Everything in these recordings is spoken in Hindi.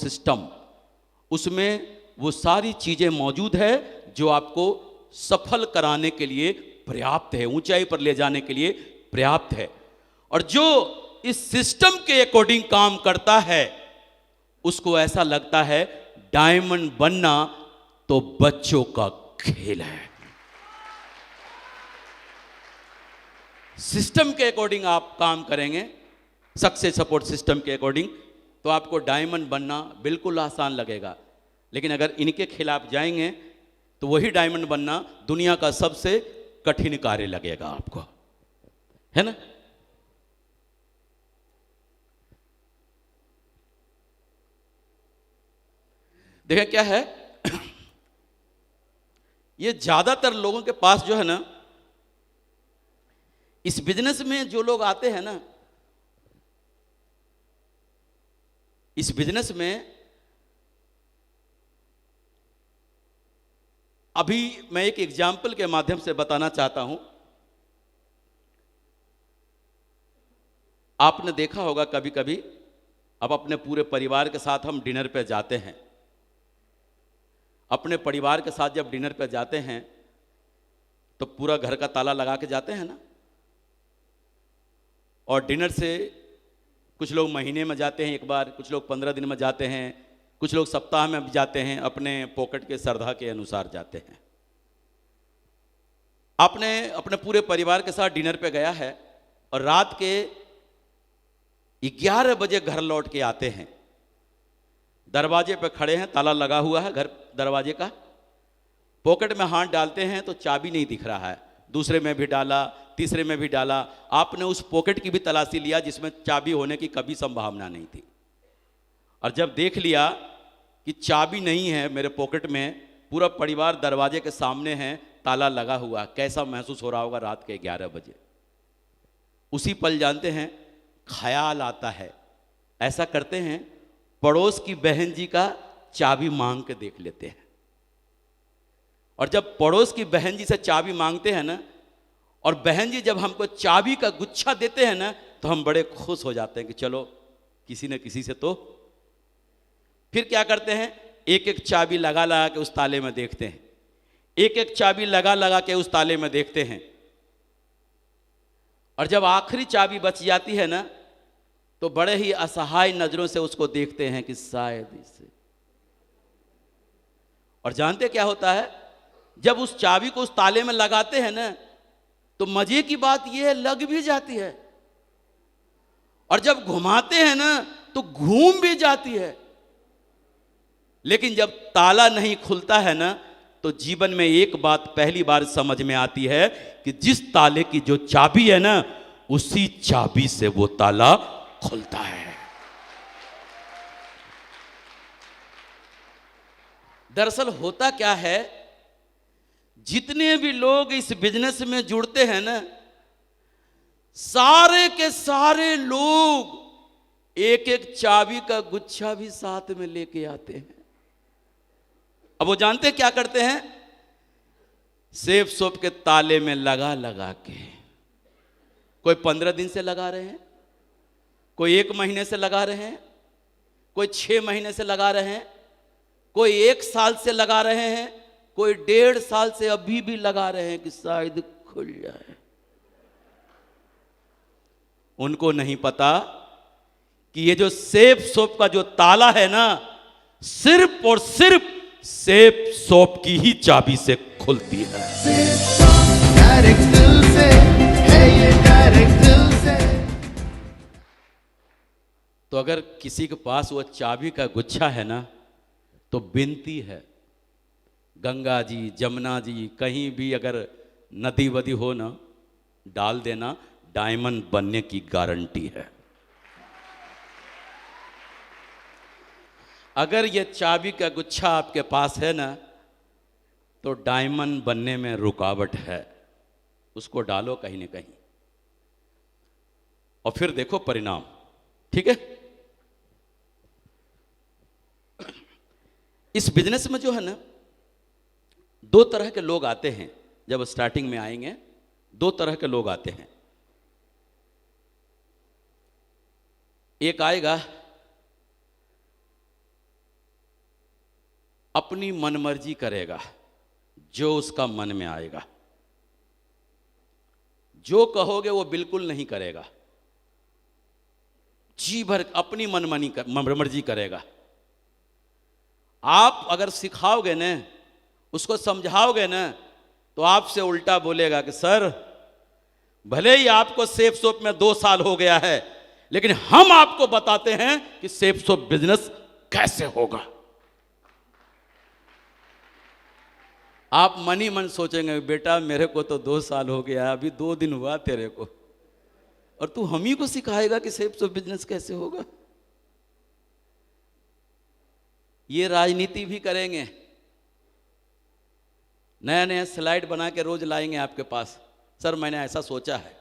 सिस्टम, उसमें वो सारी चीजें मौजूद है जो आपको सफल कराने के लिए पर्याप्त है, ऊंचाई पर ले जाने के लिए पर्याप्त है। और जो इस सिस्टम के अकॉर्डिंग काम करता है उसको ऐसा लगता है डायमंड बनना तो बच्चों का खेल है। सिस्टम के अकॉर्डिंग आप काम करेंगे, सक्सेस सपोर्ट सिस्टम के अकॉर्डिंग, तो आपको डायमंड बनना बिल्कुल आसान लगेगा। लेकिन अगर इनके खिलाफ जाएंगे तो वही डायमंड बनना दुनिया का सबसे कठिन कार्य लगेगा आपको, है ना। देखिए क्या है, ये ज्यादातर लोगों के पास जो है ना, इस बिजनेस में जो लोग आते हैं ना, इस बिजनेस में अभी मैं एक एग्जाम्पल के माध्यम से बताना चाहता हूं। आपने देखा होगा कभी कभी, अब अपने पूरे परिवार के साथ हम डिनर पे जाते हैं, अपने परिवार के साथ जब डिनर पे जाते हैं तो पूरा घर का ताला लगा के जाते हैं ना। और डिनर से कुछ लोग महीने में जाते हैं एक बार, कुछ लोग 15 दिन में जाते हैं, कुछ लोग सप्ताह में भी जाते हैं, अपने पॉकेट के श्रद्धा के अनुसार जाते हैं। आपने अपने पूरे परिवार के साथ डिनर पे गया है और रात के 11 बजे घर लौट के आते हैं, दरवाजे पे खड़े हैं, ताला लगा हुआ है घर दरवाजे का, पॉकेट में हाथ डालते हैं तो चाबी नहीं दिख रहा है, दूसरे में भी डाला, तीसरे में भी डाला, आपने उस पॉकेट की भी तलाशी लिया जिसमें चाबी होने की कभी संभावना नहीं थी। और जब देख लिया कि चाबी नहीं है मेरे पॉकेट में, पूरा परिवार दरवाजे के सामने है, ताला लगा हुआ, कैसा महसूस हो रहा होगा रात के 11 बजे। उसी पल जानते हैं ख्याल आता है, ऐसा करते हैं पड़ोस की बहन जी का चाबी मांग के देख लेते हैं। और जब पड़ोस की बहन जी से चाबी मांगते हैं ना, और बहन जी जब हमको चाबी का गुच्छा देते हैं ना, तो हम बड़े खुश हो जाते हैं कि चलो किसी न किसी से तो। फिर क्या करते हैं, एक एक चाबी लगा लगा के उस ताले में देखते हैं, एक एक चाबी लगा लगा के उस ताले में देखते हैं। और जब आखिरी चाबी बच जाती है ना, तो बड़े ही असहाय नजरों से उसको देखते हैं कि शायद इसे। और जानते क्या होता है, जब उस चाबी को उस ताले में लगाते हैं ना, तो मजे की बात यह है लग भी जाती है, और जब घुमाते हैं ना तो घूम भी जाती है। लेकिन जब ताला नहीं खुलता है ना, तो जीवन में एक बात पहली बार समझ में आती है कि जिस ताले की जो चाबी है ना, उसी चाबी से वो ताला खुलता है। दरअसल होता क्या है, जितने भी लोग इस बिजनेस में जुड़ते हैं ना, सारे के सारे लोग एक एक चाबी का गुच्छा भी साथ में लेके आते हैं। अब वो जानते क्या करते हैं, सेफ शॉप के ताले में लगा लगा के, कोई 15 दिन से लगा रहे हैं, कोई 1 महीने से लगा रहे हैं, कोई 6 महीने से लगा रहे हैं, कोई 1 साल से लगा रहे हैं, कोई 1.5 साल से अभी भी लगा रहे हैं कि शायद खुल जाए। उनको नहीं पता कि ये जो सेफ शॉप का जो ताला है ना, सिर्फ और सिर्फ सेफ शॉप की ही चाबी से खुलती है। डायरेक्ट दिल से है ये, डायरेक्ट दिल से। तो अगर किसी के पास वो चाबी का गुच्छा है ना, तो विनती है, गंगा जी, जमुना जी, कहीं भी अगर नदी वदी हो ना, डाल देना, डायमंड बनने की गारंटी है। अगर ये चाबी का गुच्छा आपके पास है ना, तो डायमंड बनने में रुकावट है, उसको डालो कहीं ना कहीं और फिर देखो परिणाम। ठीक है, इस बिजनेस में जो है ना, 2 तरह के लोग आते हैं। जब स्टार्टिंग में आएंगे 2 तरह के लोग आते हैं। एक आएगा अपनी मनमर्जी करेगा, जो उसका मन में आएगा। जो कहोगे वो बिल्कुल नहीं करेगा, जी भर अपनी मनमर्जी करेगा। आप अगर सिखाओगे ना, उसको समझाओगे ना, तो आपसे उल्टा बोलेगा कि सर भले ही आपको सेफ शॉप में 2 साल हो गया है, लेकिन हम आपको बताते हैं कि सेफ शॉप बिजनेस कैसे होगा। आप मन ही मन सोचेंगे बेटा मेरे को तो 2 साल हो गया, अभी 2 दिन हुआ तेरे को, और तू हम ही को सिखाएगा कि सेफ शॉप बिजनेस कैसे होगा। ये राजनीति भी करेंगे, नया नया स्लाइड बना के रोज लाएंगे आपके पास, सर मैंने ऐसा सोचा है।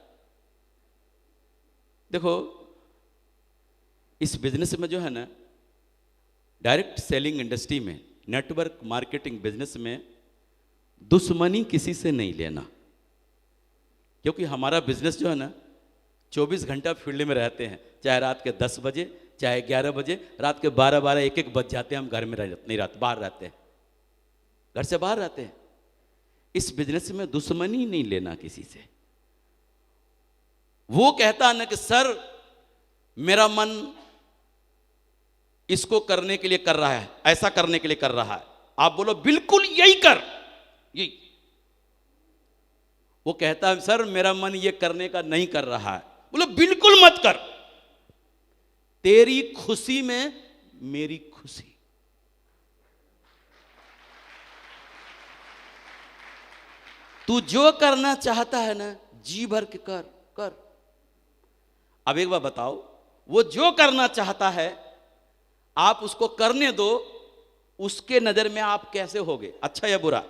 देखो इस बिजनेस में जो है ना, डायरेक्ट सेलिंग इंडस्ट्री में, नेटवर्क मार्केटिंग बिजनेस में दुश्मनी किसी से नहीं लेना, क्योंकि हमारा बिजनेस जो है ना 24 घंटा फील्ड में रहते हैं, चाहे रात के 10 बजे, चाहे 11 बजे, रात के 12-12, 1-1 बज जाते हैं, हम घर में नहीं रहते, बाहर रहते हैं, घर से बाहर रहते हैं। इस बिजनेस में दुश्मनी नहीं लेना किसी से। वो कहता है ना कि सर मेरा मन इसको करने के लिए कर रहा है, ऐसा करने के लिए कर रहा है, आप बोलो बिल्कुल यही कर, यही। वो कहता है सर मेरा मन ये करने का नहीं कर रहा है, बोलो बिल्कुल मत कर, तेरी खुशी में मेरी खुशी। तू जो करना चाहता है ना जी भर के कर कर। अब एक बार बताओ, वो जो करना चाहता है आप उसको करने दो, उसके नजर में आप कैसे होगे, अच्छा या बुरा?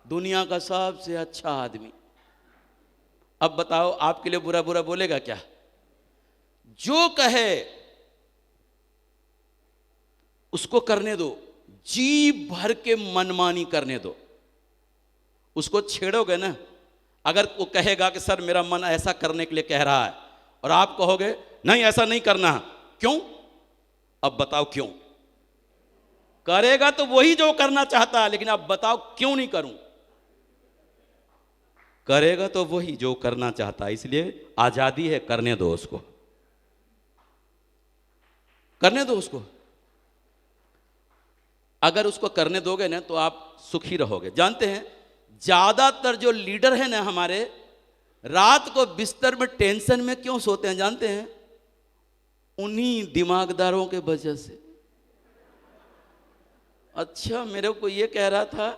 दुनिया का सबसे अच्छा आदमी। अब बताओ आपके लिए बुरा बुरा बोलेगा क्या? जो कहे उसको करने दो, जी भर के मनमानी करने दो। उसको छेड़ोगे ना, अगर वो कहेगा कि सर मेरा मन ऐसा करने के लिए कह रहा है, और आप कहोगे नहीं ऐसा नहीं करना है, क्यों? अब बताओ क्यों? करेगा तो वही जो करना चाहता है, लेकिन अब बताओ क्यों नहीं करूं? करेगा तो वही जो करना चाहता है, इसलिए आजादी है, करने दो उसको, करने दो उसको। अगर उसको करने दोगे ना तो आप सुखी रहोगे। जानते हैं ज्यादातर जो लीडर है ना हमारे, रात को बिस्तर में टेंशन में क्यों सोते हैं जानते हैं? उन्हीं दिमागदारों के वजह से। अच्छा मेरे को ये कह रहा था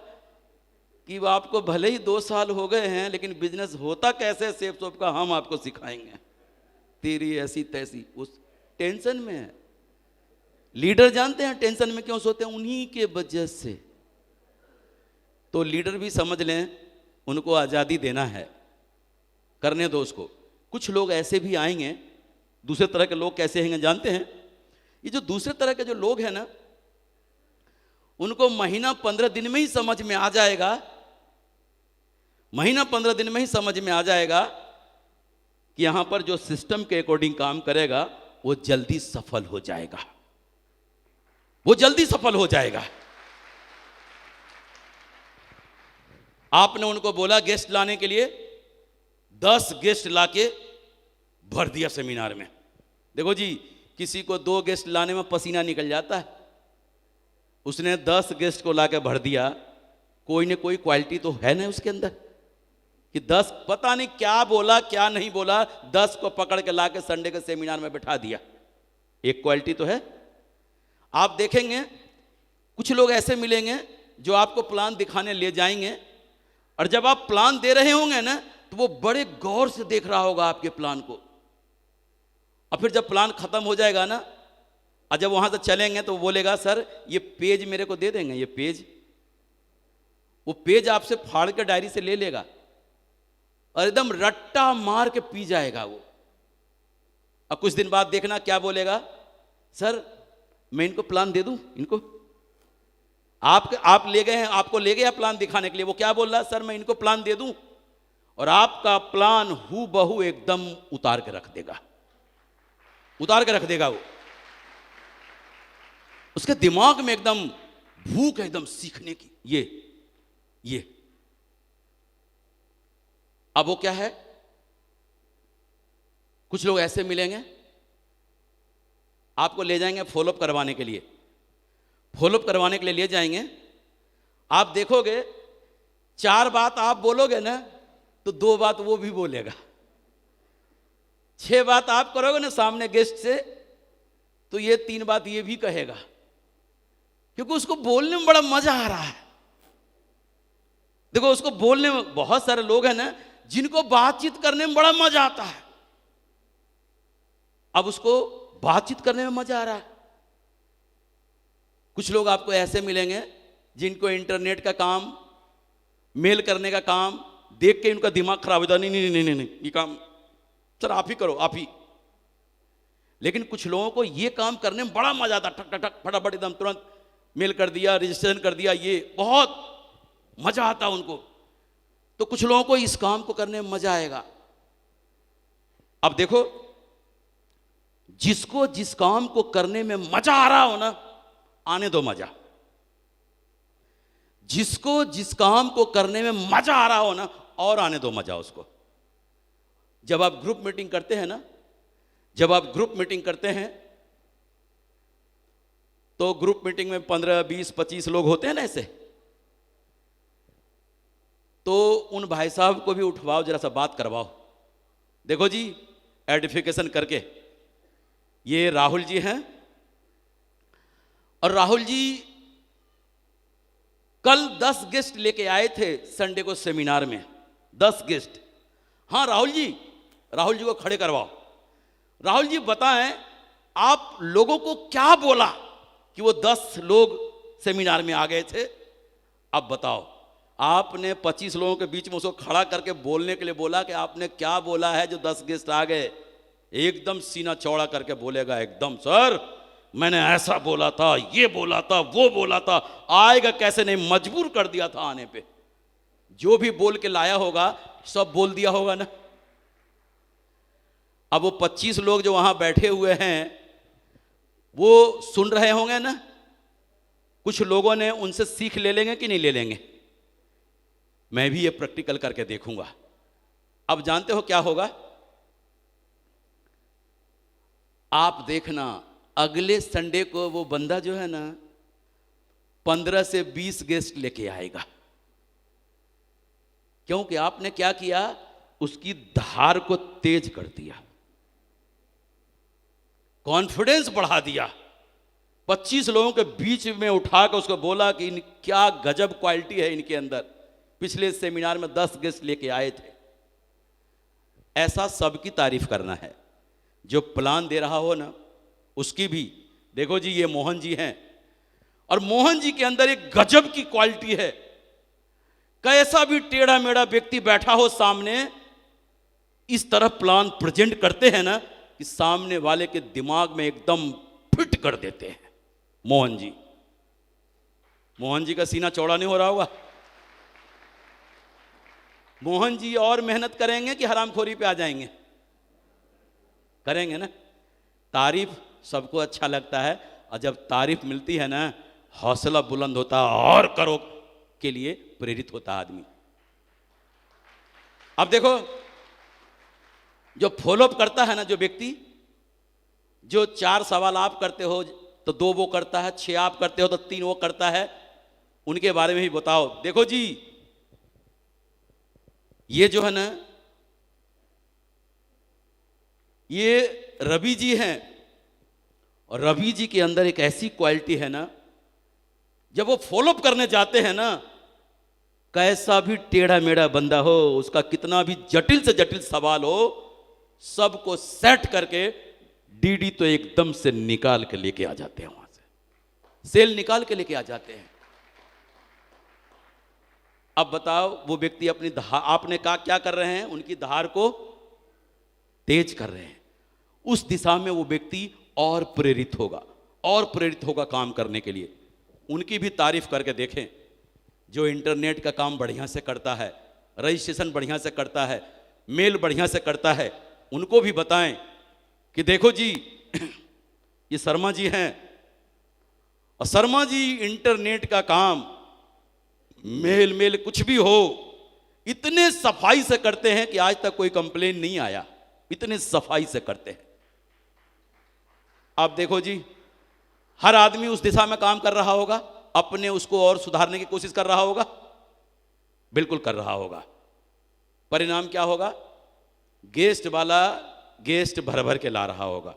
कि आपको भले ही 2 साल हो गए हैं, लेकिन बिजनेस होता कैसे सेफ शॉप का हम आपको सिखाएंगे, तेरी ऐसी तैसी। उस टेंशन में है। लीडर जानते हैं टेंशन में क्यों सोते हैं? उन्हीं के वजह से। तो लीडर भी समझ लें, उनको आज़ादी देना है, करने दो उसको। कुछ लोग ऐसे भी आएंगे, दूसरे तरह के लोग कैसे हैं जानते हैं? ये जो दूसरे तरह के जो लोग हैं ना, उनको महीना 15 दिन में ही समझ में आ जाएगा, महीना 15 दिन में ही समझ में आ जाएगा कि यहां पर जो सिस्टम के अकॉर्डिंग काम करेगा वो जल्दी सफल हो जाएगा, वो जल्दी सफल हो जाएगा। आपने उनको बोला गेस्ट लाने के लिए, 10 गेस्ट लाके भर दिया सेमिनार में। देखो जी, किसी को 2 गेस्ट लाने में पसीना निकल जाता है, उसने 10 गेस्ट को लाके भर दिया। कोई न कोई क्वालिटी तो है ना उसके अंदर कि 10 पता नहीं क्या बोला क्या नहीं बोला, 10 को पकड़ के लाके संडे के सेमिनार में बैठा दिया। एक क्वालिटी तो है। आप देखेंगे कुछ लोग ऐसे मिलेंगे जो आपको प्लान दिखाने ले जाएंगे, और जब आप प्लान दे रहे होंगे ना तो वो बड़े गौर से देख रहा होगा आपके प्लान को, और फिर जब प्लान खत्म हो जाएगा ना, और जब वहां से चलेंगे तो वो बोलेगा सर ये पेज मेरे को दे देंगे, ये पेज। वो पेज आपसे फाड़ के डायरी से ले लेगा और एकदम रट्टा मार के पी जाएगा वो। और कुछ दिन बाद देखना क्या बोलेगा, सर मैं इनको प्लान दे दूं इनको। आप ले गए हैं, आपको ले गया प्लान दिखाने के लिए, वो क्या बोल रहा है, सर मैं इनको प्लान दे दूं, और आपका प्लान हू बहू एकदम उतार के रख देगा, उतार के रख देगा। वो उसके दिमाग में एकदम भूख है एकदम सीखने की। ये अब वो क्या है, कुछ लोग ऐसे मिलेंगे, आपको ले जाएंगे फॉलोअप करवाने के लिए, फॉलोअप करवाने के लिए ले जाएंगे। आप देखोगे 4 बात आप बोलोगे ना तो 2 बात वो भी बोलेगा, 6 बात आप करोगे ना सामने गेस्ट से तो ये 3 बात ये भी कहेगा, क्योंकि उसको बोलने में बड़ा मजा आ रहा है। देखो उसको बोलने में, बहुत सारे लोग हैं ना जिनको बातचीत करने में बड़ा मजा आता है, अब उसको बातचीत करने में मजा आ रहा है। कुछ लोग आपको ऐसे मिलेंगे जिनको इंटरनेट का काम, मेल करने का काम देख के उनका दिमाग खराब हो जाता, नहीं, ये काम सर आप ही करो, आप ही। लेकिन कुछ लोगों को ये काम करने में बड़ा मजा आता, ठक ठक ठक फटाफट एकदम तुरंत मेल कर दिया, रजिस्ट्रेशन कर दिया, ये बहुत मजा आता उनको। तो कुछ लोगों को इस काम को करने में मजा आएगा। अब देखो, जिसको जिस काम को करने में मजा आ रहा हो ना, आने दो मजा। जिसको जिस काम को करने में मजा आ रहा हो ना, और आने दो मजा उसको। जब आप ग्रुप मीटिंग करते हैं ना, जब आप ग्रुप मीटिंग करते हैं तो ग्रुप मीटिंग में 15, 20, 25 लोग होते हैं ना ऐसे, तो उन भाई साहब को भी उठवाओ, जरा सा बात करवाओ। देखो जी, एडिफिकेशन करके, ये राहुल जी हैं, और राहुल जी कल 10 गेस्ट लेके आए थे संडे को सेमिनार में, 10 गेस्ट। हाँ राहुल जी को खड़े करवाओ। राहुल जी बताएं, आप लोगों को क्या बोला कि वो 10 लोग सेमिनार में आ गए थे? अब बताओ, आपने 25 लोगों के बीच में उसको खड़ा करके बोलने के लिए बोला कि आपने क्या बोला है जो 10 गेस्ट आ गए? एकदम सीना चौड़ा करके बोलेगा, एकदम सर मैंने ऐसा बोला था, ये बोला था, वो बोला था। आएगा कैसे नहीं, मजबूर कर दिया था आने पे। जो भी बोल के लाया होगा सब बोल दिया होगा ना। अब वो 25 लोग जो वहां बैठे हुए हैं वो सुन रहे होंगे ना, कुछ लोगों ने उनसे सीख ले लेंगे कि नहीं ले लेंगे? मैं भी ये प्रैक्टिकल करके देखूंगा। अब जानते हो क्या होगा? आप देखना, अगले संडे को वो बंदा जो है ना 15 से 20 गेस्ट लेके आएगा। क्योंकि आपने क्या किया, उसकी धार को तेज कर दिया, कॉन्फिडेंस बढ़ा दिया। 25 लोगों के बीच में उठाकर उसको बोला कि क्या गजब क्वालिटी है इनके अंदर, पिछले सेमिनार में 10 गेस्ट लेके आए थे। ऐसा सबकी तारीफ करना है। जो प्लान दे रहा हो ना उसकी भी। देखो जी, ये मोहन जी हैं, और मोहन जी के अंदर एक गजब की क्वालिटी है। कैसा भी टेढ़ा मेढ़ा व्यक्ति बैठा हो सामने, इस तरह प्लान प्रेजेंट करते हैं ना कि सामने वाले के दिमाग में एकदम फिट कर देते हैं। मोहन जी का सीना चौड़ा नहीं हो रहा होगा? मोहन जी और मेहनत करेंगे कि हरामखोरी पे आ जाएंगे? करेंगे ना। तारीफ सबको अच्छा लगता है, और जब तारीफ मिलती है ना, हौसला बुलंद होता है, और करो के लिए प्रेरित होता है आदमी। अब देखो, जो फॉलोअप करता है ना जो व्यक्ति, जो 4 सवाल आप करते हो तो 2 वो करता है, 6 आप करते हो तो 3 वो करता है, उनके बारे में भी बताओ। देखो जी, ये जो है ना, ये रवि जी हैं, और रवि जी के अंदर एक ऐसी क्वालिटी है ना, जब वो फॉलोअप करने जाते हैं ना, कैसा भी टेढ़ा मेढ़ा बंदा हो, उसका कितना भी जटिल से जटिल सवाल हो, सबको सेट करके डीडी तो एकदम से निकाल के लेके आ जाते हैं, वहां से सेल निकाल के लेके आ जाते हैं। अब बताओ, वो व्यक्ति अपनी आपने कहा क्या कर रहे हैं, उनकी धार को तेज कर रहे हैं। उस दिशा में वो व्यक्ति और प्रेरित होगा काम करने के लिए। उनकी भी तारीफ करके देखें। जो इंटरनेट का काम बढ़िया से करता है, रजिस्ट्रेशन बढ़िया से करता है, मेल बढ़िया से करता है, उनको भी बताएं कि देखो जी, ये शर्मा जी हैं, और शर्मा जी इंटरनेट का काम, मेल मेल कुछ भी हो, इतने सफाई से करते हैं कि आज तक कोई कंप्लेन नहीं आया, इतने सफाई से करते हैं। आप देखो जी, हर आदमी उस दिशा में काम कर रहा होगा, अपने उसको और सुधारने की कोशिश कर रहा होगा, बिल्कुल कर रहा होगा। परिणाम क्या होगा? गेस्ट वाला गेस्ट भर भर के ला रहा होगा,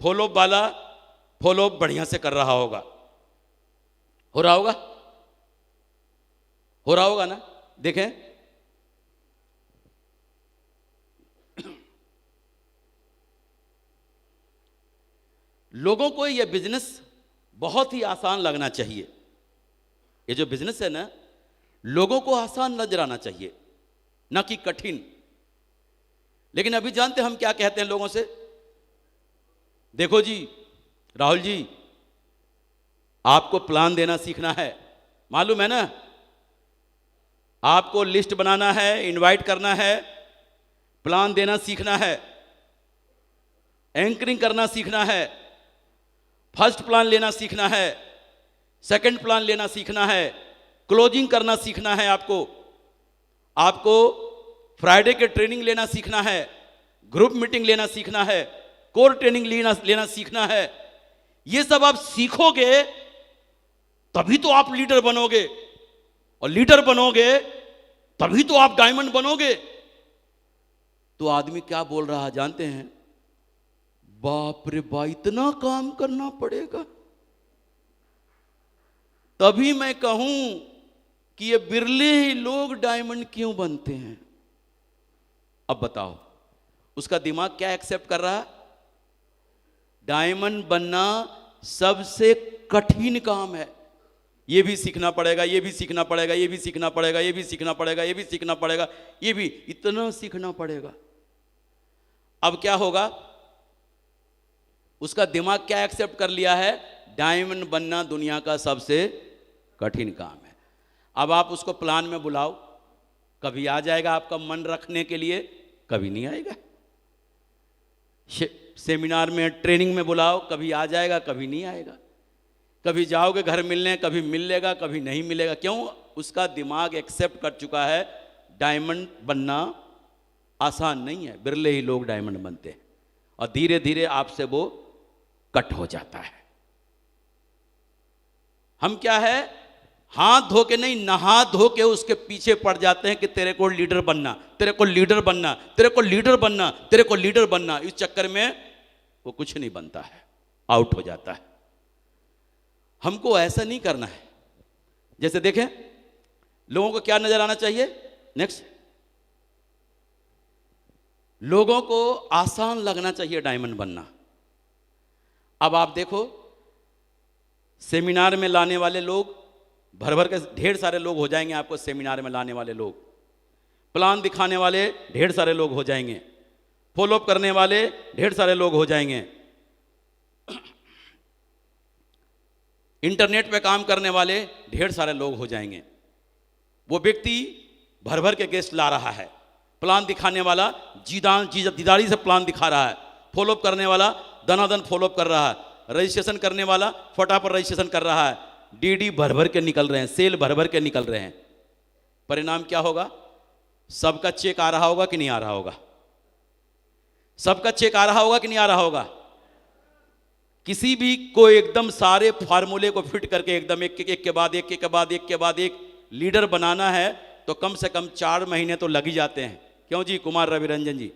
फॉलोअप वाला फॉलोअप बढ़िया से कर रहा होगा। हो रहा होगा, हो रहा होगा ना? देखें, लोगों को यह बिजनेस बहुत ही आसान लगना चाहिए। ये जो बिजनेस है ना, लोगों को आसान नजर आना चाहिए, ना कि कठिन। लेकिन अभी जानते हम क्या कहते हैं लोगों से? देखो जी राहुल जी, आपको प्लान देना सीखना है, मालूम है ना? आपको लिस्ट बनाना है, इनवाइट करना है, प्लान देना सीखना है, एंकरिंग करना सीखना है, फर्स्ट प्लान लेना सीखना है, सेकंड प्लान लेना सीखना है, क्लोजिंग करना सीखना है। आपको फ्राइडे के ट्रेनिंग लेना सीखना है, ग्रुप मीटिंग लेना सीखना है, कोर ट्रेनिंग लेना सीखना है। ये सब आप सीखोगे तभी तो आप लीडर बनोगे, और लीडर बनोगे तभी तो आप डायमंड बनोगे। तो आदमी क्या बोल रहा है जानते हैं? बाप रे बा, इतना काम करना पड़ेगा। तभी मैं कहूं कि ये बिरले ही लोग डायमंड क्यों बनते हैं। अब बताओ, उसका दिमाग क्या एक्सेप्ट कर रहा है? डायमंड बनना सबसे कठिन काम है, ये भी सीखना पड़ेगा, ये भी सीखना पड़ेगा, ये भी सीखना पड़ेगा, ये भी सीखना पड़ेगा, ये भी सीखना पड़ेगा, ये भी इतना सीखना पड़ेगा। अब क्या होगा? उसका दिमाग क्या एक्सेप्ट कर लिया है? डायमंड बनना दुनिया का सबसे कठिन काम है। अब आप उसको प्लान में बुलाओ, कभी आ जाएगा आपका मन रखने के लिए, कभी नहीं आएगा। सेमिनार में, ट्रेनिंग में बुलाओ, कभी आ जाएगा, कभी नहीं आएगा। कभी जाओगे घर मिलने, कभी मिल लेगा, कभी नहीं मिलेगा। क्यों? उसका दिमाग एक्सेप्ट कर चुका है डायमंड बनना आसान नहीं है। बिरले ही लोग डायमंड बनते हैं, और धीरे धीरे आपसे वो कट हो जाता है। हम क्या है, हाथ धो के नहीं, नहा धो के उसके पीछे पड़ जाते हैं कि तेरे को लीडर बनना, तेरे को लीडर बनना, तेरे को लीडर बनना, तेरे को लीडर बनना। इस चक्कर में वो कुछ नहीं बनता है, आउट हो जाता है। हमको ऐसा नहीं करना है। जैसे देखें, लोगों को क्या नजर आना चाहिए? नेक्स्ट, लोगों को आसान लगना चाहिए डायमंड बनना। अब आप देखो, सेमिनार में लाने वाले लोग भर भर के ढेर सारे लोग हो जाएंगे। आपको सेमिनार में लाने वाले लोग, प्लान दिखाने वाले ढेर सारे लोग हो जाएंगे, फॉलोअप करने वाले ढेर सारे लोग हो जाएंगे, इंटरनेट पे काम करने वाले ढेर सारे लोग हो जाएंगे। वो व्यक्ति भर भर के गेस्ट ला रहा है, प्लान दिखाने वाला दीदारी से प्लान दिखा रहा है, फॉलोअप करने वाला दनादन फॉलोअप कर रहा है, रजिस्ट्रेशन करने वाला फटाफट रजिस्ट्रेशन कर रहा है, डीडी भर भर के निकल रहे हैं, सेल भर भर के निकल रहे हैं। परिणाम क्या होगा? सबका चेक आ रहा होगा कि नहीं आ रहा होगा? सबका चेक आ रहा होगा कि नहीं आ रहा होगा? किसी भी को एकदम सारे फार्मूले को फिट करके एकदम एक के बाद एक, एक के बाद एक के बाद एक लीडर बनाना है तो कम से कम 4 महीने तो लग ही जाते हैं। क्यों जी कुमार रवि रंजन जी?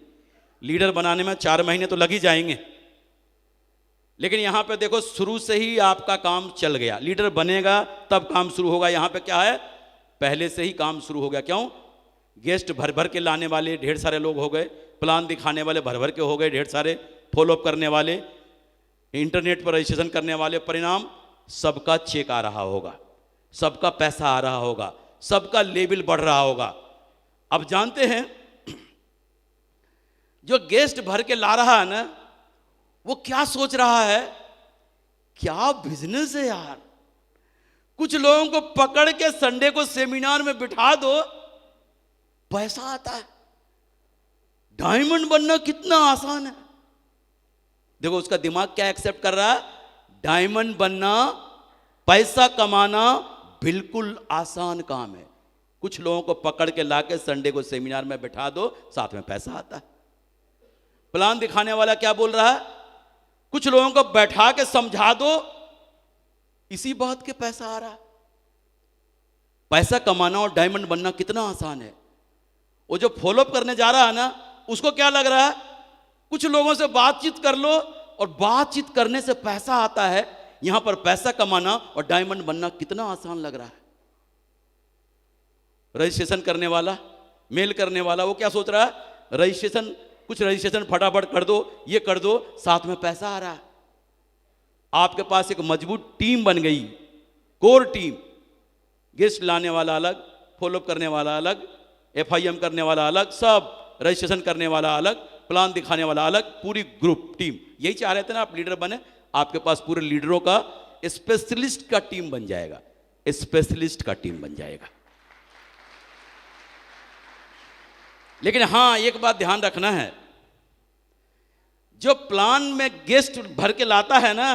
लीडर बनाने में 4 महीने तो लग ही जाएंगे। लेकिन यहां पे देखो, शुरू से ही आपका काम चल गया। लीडर बनेगा तब काम शुरू होगा। यहां पे क्या है? पहले से ही काम शुरू हो गया। क्यों? गेस्ट भर भर के लाने वाले ढेर सारे लोग हो गए, प्लान दिखाने वाले भर भर के हो गए ढेर सारे, फॉलोअप करने वाले, इंटरनेट पर रजिस्ट्रेशन करने वाले। परिणाम, सबका चेक आ रहा होगा, सबका पैसा आ रहा होगा, सबका लेवल बढ़ रहा होगा। अब जानते हैं, जो गेस्ट भर के ला रहा है ना, वो क्या सोच रहा है? क्या बिजनेस है यार, कुछ लोगों को पकड़ के संडे को सेमिनार में बिठा दो, पैसा आता है। डायमंड बनना कितना आसान है। देखो उसका दिमाग क्या एक्सेप्ट कर रहा है? डायमंड बनना, पैसा कमाना बिल्कुल आसान काम है। कुछ लोगों को पकड़ के लाके संडे को सेमिनार में बैठा दो, साथ में पैसा आता है। प्लान दिखाने वाला क्या बोल रहा है? कुछ लोगों को बैठा के समझा दो, इसी बात के पैसा आ रहा है। पैसा कमाना और डायमंड बनना कितना आसान है। वो जो फॉलोअप करने जा रहा है ना, उसको क्या लग रहा है? कुछ लोगों से बातचीत कर लो और बातचीत करने से पैसा आता है। यहां पर पैसा कमाना और डायमंड बनना कितना आसान लग रहा है। रजिस्ट्रेशन करने वाला, मेल करने वाला, वो क्या सोच रहा है? रजिस्ट्रेशन, कुछ रजिस्ट्रेशन फटाफट कर दो, ये कर दो, साथ में पैसा आ रहा है। आपके पास एक मजबूत टीम बन गई, कोर टीम। गेस्ट लाने वाला अलग, फॉलोअप करने वाला अलग, FIM करने वाला अलग, सब रजिस्ट्रेशन करने वाला अलग, प्लान दिखाने वाला अलग, पूरी ग्रुप टीम। यही चाह रहे थे ना आप लीडर बने। आपके पास पूरे लीडरों का, स्पेशलिस्ट का टीम बन जाएगा, स्पेशलिस्ट का टीम बन जाएगा। लेकिन हां, एक बात ध्यान रखना है, जो प्लान में गेस्ट भर के लाता है ना,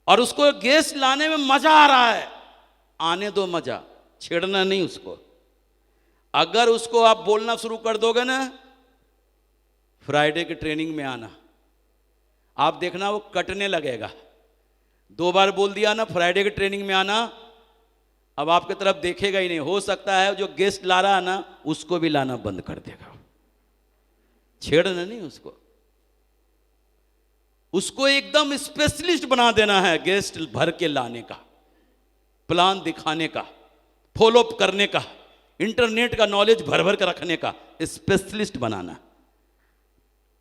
और उसको गेस्ट लाने में मजा आ रहा है, आने दो मजा, छेड़ना नहीं उसको। अगर उसको आप बोलना शुरू कर दोगे ना, फ्राइडे की ट्रेनिंग में आना, आप देखना वो कटने लगेगा। 2 बार बोल दिया ना फ्राइडे की ट्रेनिंग में आना, अब आपकी तरफ देखेगा ही नहीं। हो सकता है जो गेस्ट ला रहा है ना, उसको भी लाना बंद कर देगा। छेड़ना नहीं उसको, उसको एकदम स्पेशलिस्ट बना देना है। गेस्ट भर के लाने का, प्लान दिखाने का, फॉलोअप करने का, इंटरनेट का नॉलेज भर भर कर रखने का, स्पेशलिस्ट बनाना।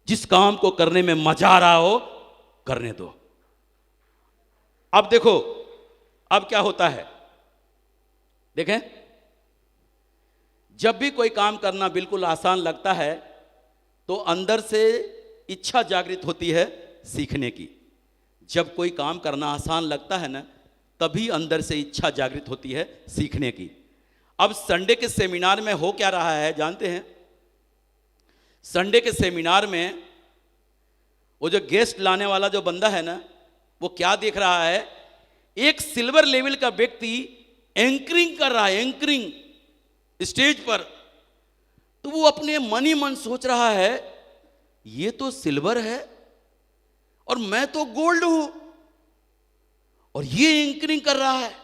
जिस काम को करने में मजा आ रहा हो, करने दो। अब देखो, अब क्या होता है, देखें, जब भी कोई काम करना बिल्कुल आसान लगता है, तो अंदर से इच्छा जागृत होती है सीखने की। जब कोई काम करना आसान लगता है ना, तभी अंदर से इच्छा जागृत होती है सीखने की। अब संडे के सेमिनार में हो क्या रहा है जानते हैं? संडे के सेमिनार में वो जो गेस्ट लाने वाला जो बंदा है ना, वो क्या देख रहा है? एक सिल्वर लेवल का व्यक्ति एंकरिंग कर रहा है, एंकरिंग स्टेज पर। तो वो अपने मन ही मन सोच रहा है, ये तो सिल्वर है और मैं तो गोल्ड हूं, और ये एंकरिंग कर रहा है।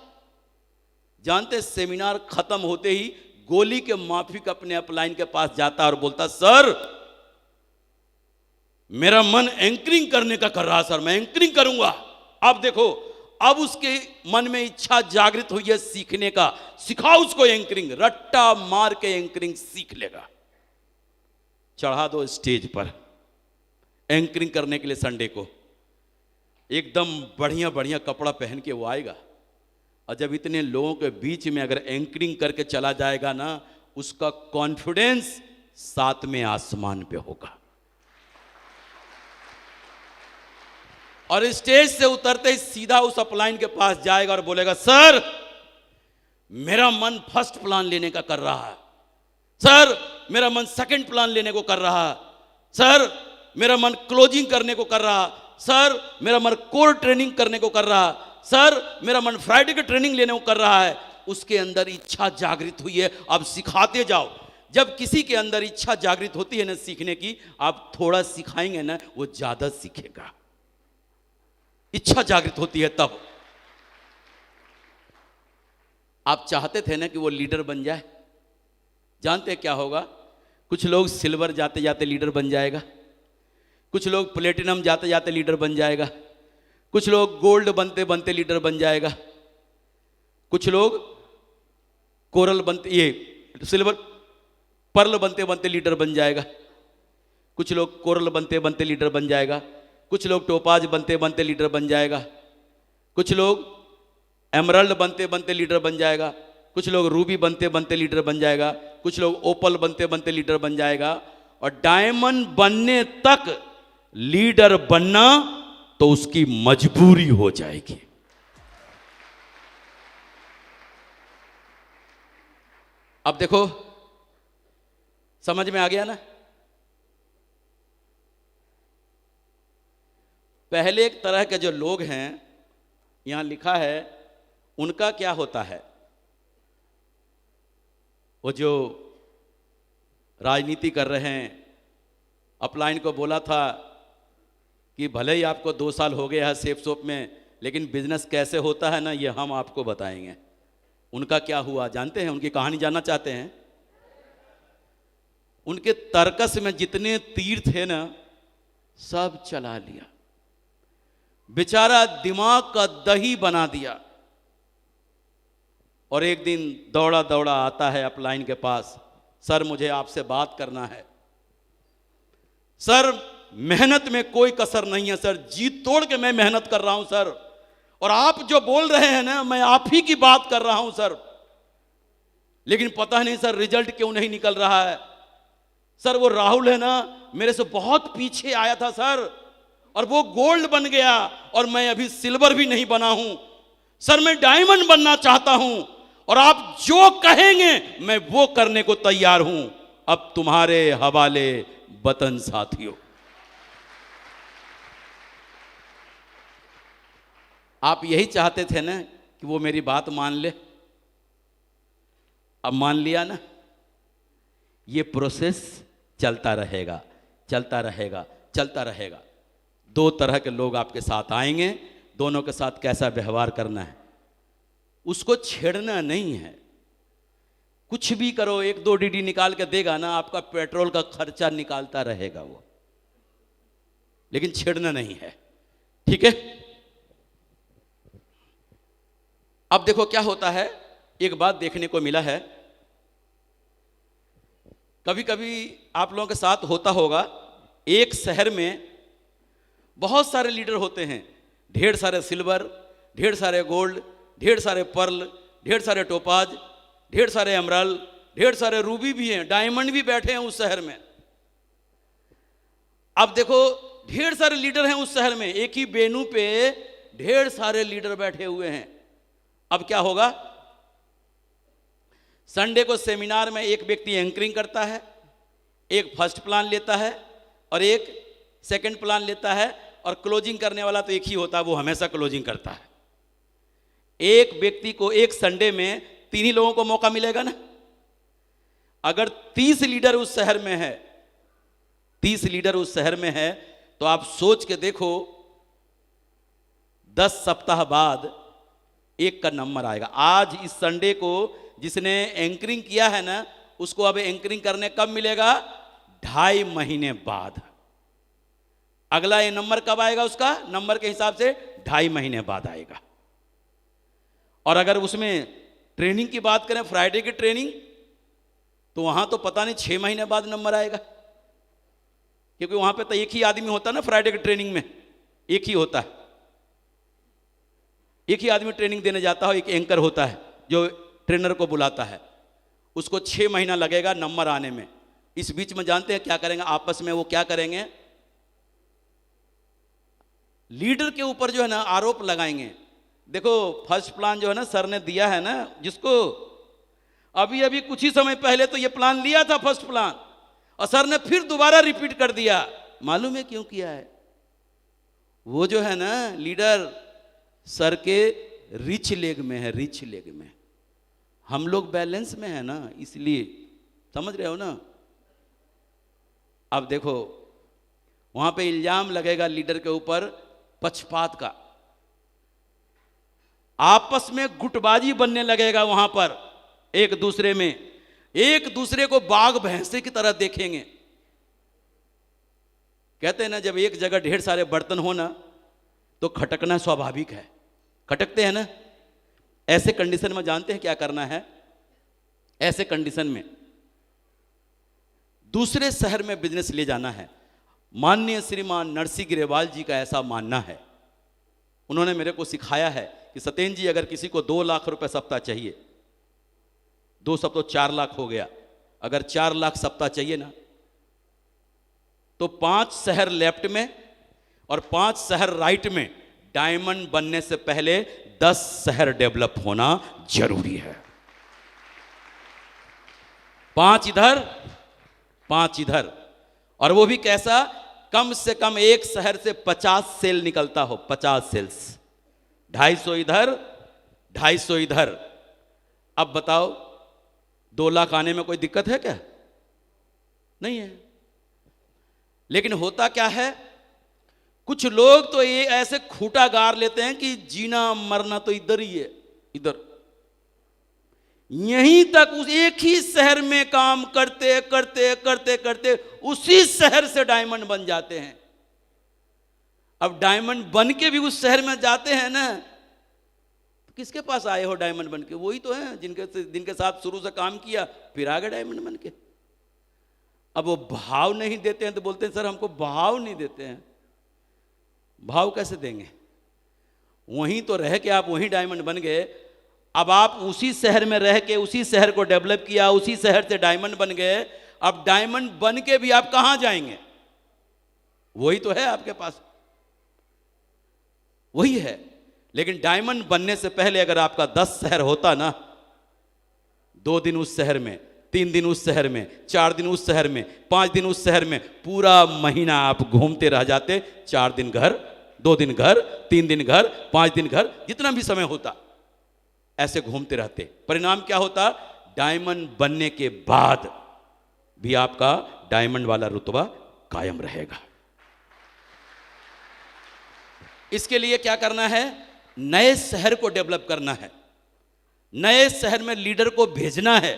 जानते, सेमिनार खत्म होते ही गोली के माफिक अपने अपलाइन के पास जाता और बोलता, सर मेरा मन एंकरिंग करने का कर रहा सर, मैं एंकरिंग करूंगा। अब देखो, अब उसके मन में इच्छा जागृत हुई है सीखने का। सिखाओ उसको एंकरिंग, रट्टा मार के एंकरिंग सीख लेगा। चढ़ा दो स्टेज पर एंकरिंग करने के लिए। संडे को एकदम बढ़िया बढ़िया कपड़ा पहन के वो आएगा, और जब इतने लोगों के बीच में अगर एंकरिंग करके चला जाएगा ना, उसका कॉन्फिडेंस 7वें आसमान पे होगा। और स्टेज से उतरते ही सीधा उस अपलाइन के पास जाएगा और बोलेगा, सर मेरा मन फर्स्ट प्लान लेने का कर रहा है, सर मेरा मन सेकंड प्लान लेने को कर रहा है, सर मेरा मन क्लोजिंग करने को कर रहा, सर मेरा मन कोर ट्रेनिंग करने को कर रहा, सर मेरा मन फ्राइडे की ट्रेनिंग लेने को कर रहा है। उसके अंदर इच्छा जागृत हुई है, अब सिखाते जाओ। जब किसी के अंदर इच्छा जागृत होती है ना सीखने की, आप थोड़ा सिखाएंगे ना, वो ज्यादा सीखेगा। इच्छा जागृत होती है तब। आप चाहते थे ना कि वो लीडर बन जाए, जानते हैं क्या होगा? कुछ लोग सिल्वर जाते जाते लीडर बन जाएगा, कुछ लोग प्लेटिनम जाते जाते लीडर बन जाएगा, कुछ लोग गोल्ड बनते बनते लीडर बन जाएगा, कुछ लोग कोरल बनते, ये सिल्वर पर्ल बनते बनते लीडर बन जाएगा, कुछ लोग कोरल बनते बनते लीडर बन जाएगा, कुछ लोग टोपाज बनते बनते लीडर बन जाएगा, कुछ लोग एमरल्ड बनते बनते लीडर बन जाएगा, कुछ लोग रूबी बनते बनते लीडर बन जाएगा, कुछ लोग ओपल बनते बनते लीडर बन जाएगा। और डायमंड बनने तक लीडर बनना तो उसकी मजबूरी हो जाएगी। अब देखो, समझ में आ गया ना? पहले एक तरह के जो लोग हैं, यहां लिखा है, उनका क्या होता है, वो जो राजनीति कर रहे हैं, अपलाइन को बोला था कि भले ही आपको 2 साल हो गया है सेफ शॉप में, लेकिन बिजनेस कैसे होता है ना, ये हम आपको बताएंगे। उनका क्या हुआ जानते हैं? उनकी कहानी जानना चाहते हैं? उनके तर्कस में जितने तीर थे ना, सब चला लिया। बेचारा दिमाग का दही बना दिया। और एक दिन दौड़ा दौड़ा आता है अपलाइन के पास, सर मुझे आपसे बात करना है। सर मेहनत में कोई कसर नहीं है सर, जी तोड़ के मैं मेहनत कर रहा हूं सर, और आप जो बोल रहे हैं ना, मैं आप ही की बात कर रहा हूं सर, लेकिन पता नहीं सर रिजल्ट क्यों नहीं निकल रहा है। सर वो राहुल है ना, मेरे से बहुत पीछे आया था सर, और वो गोल्ड बन गया और मैं अभी सिल्वर भी नहीं बना हूं। सर मैं डायमंड बनना चाहता हूं, और आप जो कहेंगे मैं वो करने को तैयार हूं। अब तुम्हारे हवाले वतन साथियों। आप यही चाहते थे ना कि वो मेरी बात मान ले, अब मान लिया ना। ये प्रोसेस चलता रहेगा, चलता रहेगा, चलता रहेगा। 2 तरह के लोग आपके साथ आएंगे, दोनों के साथ कैसा व्यवहार करना है उसको छेड़ना नहीं है। कुछ भी करो, 1-2 डीडी निकाल के देगा ना, आपका पेट्रोल का खर्चा निकालता रहेगा वो, लेकिन छेड़ना नहीं है, ठीक है। अब देखो क्या होता है, एक बात देखने को मिला है, कभी कभी आप लोगों के साथ होता होगा, एक शहर में बहुत सारे लीडर होते हैं, ढेर सारे सिल्वर, ढेर सारे गोल्ड, ढेर सारे पर्ल, ढेर सारे टोपाज, ढेर सारे एमराल्ड, ढेर सारे रूबी भी हैं, डायमंड भी बैठे हैं उस शहर में। अब देखो ढेर सारे लीडर हैं उस शहर में, एक ही वेन्यू पे ढेर सारे लीडर बैठे हुए हैं। अब क्या होगा, संडे को सेमिनार में एक व्यक्ति एंकरिंग करता है, एक फर्स्ट प्लान लेता है और एक सेकंड प्लान लेता है, और क्लोजिंग करने वाला तो एक ही होता है, वो हमेशा क्लोजिंग करता है। एक व्यक्ति को एक संडे में 3 ही लोगों को मौका मिलेगा ना। अगर 30 लीडर उस शहर में है, 30 लीडर उस शहर में है, तो आप सोच के देखो 10 सप्ताह बाद एक का नंबर आएगा। आज इस संडे को जिसने एंकरिंग किया है ना, उसको अब एंकरिंग करने कब मिलेगा? 2.5 महीने बाद। अगला ये नंबर कब आएगा? उसका नंबर के हिसाब से 2.5 महीने बाद आएगा। और अगर उसमें ट्रेनिंग की बात करें, फ्राइडे की ट्रेनिंग, तो वहां तो पता नहीं 6 महीने बाद नंबर आएगा, क्योंकि वहां पे तो एक ही आदमी होता है ना, फ्राइडे की ट्रेनिंग में एक ही होता है, एक ही आदमी ट्रेनिंग देने जाता है, एक एंकर होता है जो ट्रेनर को बुलाता है, उसको 6 महीना लगेगा नंबर आने में। इस बीच में जानते हैं क्या करेंगे आपस में? वो क्या करेंगे, लीडर के ऊपर जो है ना आरोप लगाएंगे। देखो फर्स्ट प्लान जो है ना सर ने दिया है ना, जिसको अभी अभी कुछ ही समय पहले तो ये प्लान लिया था फर्स्ट प्लान, और सर ने फिर दोबारा रिपीट कर दिया। मालूम है क्यों किया है? वो जो है ना लीडर सर के रिच लेग में है, रिच लेग में। हम लोग बैलेंस में है ना, इसलिए समझ रहे हो ना। अब देखो वहां पे इल्जाम लगेगा लीडर के ऊपर पक्षपात का, आपस में गुटबाजी बनने लगेगा वहां पर, एक दूसरे में, एक दूसरे को बाघ भैंसे की तरह देखेंगे। कहते हैं ना जब एक जगह ढेर सारे बर्तन हो ना, तो खटकना स्वाभाविक है, खटकते हैं ना। ऐसे कंडीशन में जानते हैं क्या करना है? ऐसे कंडीशन में दूसरे शहर में बिजनेस ले जाना है। माननीय श्रीमान नरसिंह ग्रेवाल जी का ऐसा मानना है, उन्होंने मेरे को सिखाया है कि सत्येंद्र जी अगर किसी को 2 लाख रुपए सप्ताह चाहिए, 2 सप्ताह तो 4 लाख हो गया, अगर 4 लाख सप्ताह चाहिए ना, तो 5 शहर लेफ्ट में और 5 शहर राइट में डायमंड बनने से पहले 10 शहर डेवलप होना जरूरी है। 5 इधर 5 इधर, और वो भी कैसा? कम से कम एक शहर से 50 सेल निकलता हो, 50 सेल्स, 250 इधर 250 इधर। अब बताओ 2 लाख आने में कोई दिक्कत है क्या? नहीं है। लेकिन होता क्या है, कुछ लोग तो ये ऐसे खूंटा गाड़ लेते हैं कि जीना मरना तो इधर ही है, इधर यहीं तक उस एक ही शहर में काम करते करते करते करते उसी शहर से डायमंड बन जाते हैं। अब डायमंड बन के भी उस शहर में जाते हैं ना, तो किसके पास आए हो डायमंड बन के? वही तो हैं जिनके साथ शुरू से काम किया, फिर आ गए डायमंड बन के। अब वो भाव नहीं देते हैं तो बोलते हैं सर हमको भाव नहीं देते हैं। भाव कैसे देंगे? वहीं तो रह के आप वहीं डायमंड बन गए। अब आप उसी शहर में रह के उसी शहर को डेवलप किया, उसी शहर से डायमंड बन गए। अब डायमंड बन के भी आप कहां जाएंगे? वही तो है आपके पास, वही है। लेकिन डायमंड बनने से पहले अगर आपका 10 शहर होता ना, 2 दिन उस शहर में, 3 दिन उस शहर में, 4 दिन उस शहर में, 5 दिन उस शहर में, पूरा महीना आप घूमते रह जाते। 4 दिन घर, 2 दिन घर, 3 दिन घर, 5 दिन घर, जितना भी समय होता ऐसे घूमते रहते। परिणाम क्या होता? डायमंड बनने के बाद भी आपका डायमंड वाला रुतबा कायम रहेगा। इसके लिए क्या करना है? नए शहर को डेवलप करना है, नए शहर में लीडर को भेजना है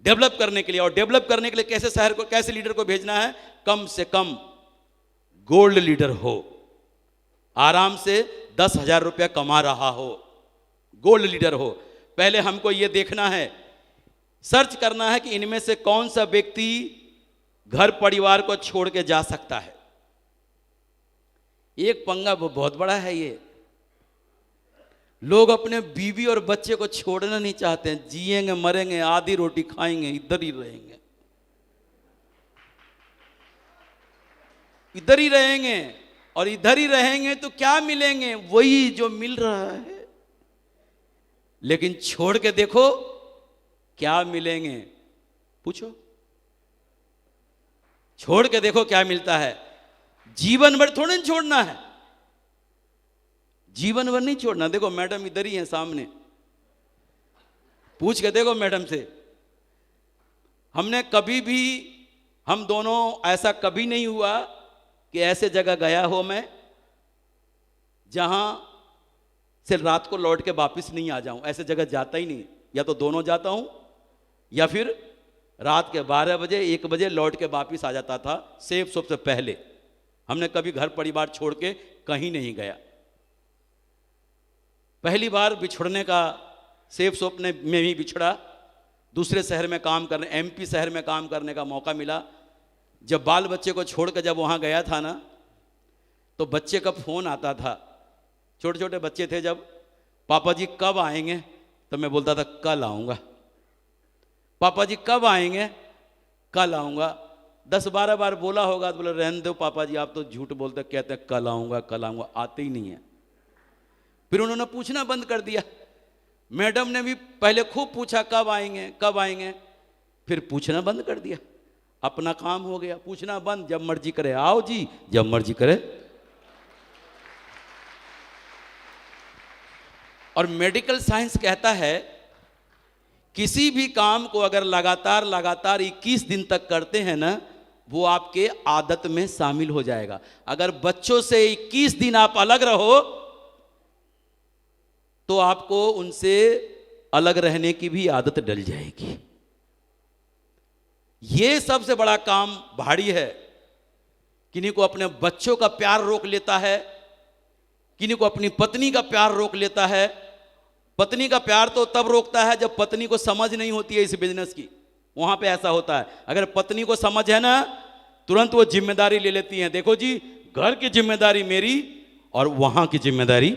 डेवलप करने के लिए। और डेवलप करने के लिए कैसे शहर को, कैसे लीडर को भेजना है? कम से कम गोल्ड लीडर हो, आराम से 10,000 रुपया कमा रहा हो, गोल्ड लीडर हो। पहले हमको यह देखना है, सर्च करना है कि इनमें से कौन सा व्यक्ति घर परिवार को छोड़ के जा सकता है। एक पंगा बहुत बड़ा है ये, लोग अपने बीवी और बच्चे को छोड़ना नहीं चाहते हैं। जिएंगे मरेंगे, आधी रोटी खाएंगे, इधर ही रहेंगे, इधर ही रहेंगे। और इधर ही रहेंगे तो क्या मिलेंगे? वही जो मिल रहा है। लेकिन छोड़ के देखो क्या मिलेंगे, पूछो। छोड़ के देखो क्या मिलता है। जीवन भर थोड़े नहीं छोड़ना है, जीवन भर नहीं छोड़ना। देखो मैडम इधर ही है सामने, पूछ के देखो मैडम से। हमने कभी भी, हम दोनों, ऐसा कभी नहीं हुआ कि ऐसे जगह गया हो मैं जहां से रात को लौट के वापस नहीं आ जाऊं। ऐसे जगह जाता ही नहीं, या तो दोनों जाता हूं या फिर रात के 12 बजे 1 बजे लौट के वापस आ जाता था, सेफ सबसे पहले। हमने कभी घर परिवार छोड़ के कहीं नहीं गया। पहली बार बिछड़ने का, सेफ स्वप्न में भी बिछड़ा, दूसरे शहर में काम करने, एमपी शहर में काम करने का मौका मिला। जब बाल बच्चे को छोड़ कर जब वहाँ गया था ना, तो बच्चे का फ़ोन आता था, छोटे छोटे बच्चे थे जब, पापा जी कब आएंगे? तो मैं बोलता था कल आऊँगा। पापा जी कब आएंगे? कल आऊँगा। 10-12 बार बोला होगा तो बोले रहने दो पापा जी, आप तो झूठ बोलते, कहते हैं कल आऊँगा कल आऊँगा, आते ही नहीं है। फिर उन्होंने पूछना बंद कर दिया। मैडम ने भी पहले खूब पूछा कब आएंगे कब आएंगे, फिर पूछना बंद कर दिया। अपना काम हो गया, पूछना बंद, जब मर्जी करे आओ जी, जब मर्जी करे। और मेडिकल साइंस कहता है किसी भी काम को अगर लगातार 21 दिन तक करते हैं ना, वो आपके आदत में शामिल हो जाएगा। अगर बच्चों से 21 दिन आप अलग रहो तो आपको उनसे अलग रहने की भी आदत डल जाएगी। ये सबसे बड़ा काम भारी है। किन्हीं को अपने बच्चों का प्यार रोक लेता है, किन्हीं को अपनी पत्नी का प्यार रोक लेता है। पत्नी का प्यार तो तब रोकता है जब पत्नी को समझ नहीं होती है इस बिजनेस की, वहां पे ऐसा होता है। अगर पत्नी को समझ है ना, तुरंत वो जिम्मेदारी ले लेती है। देखो जी, घर की जिम्मेदारी मेरी और वहां की जिम्मेदारी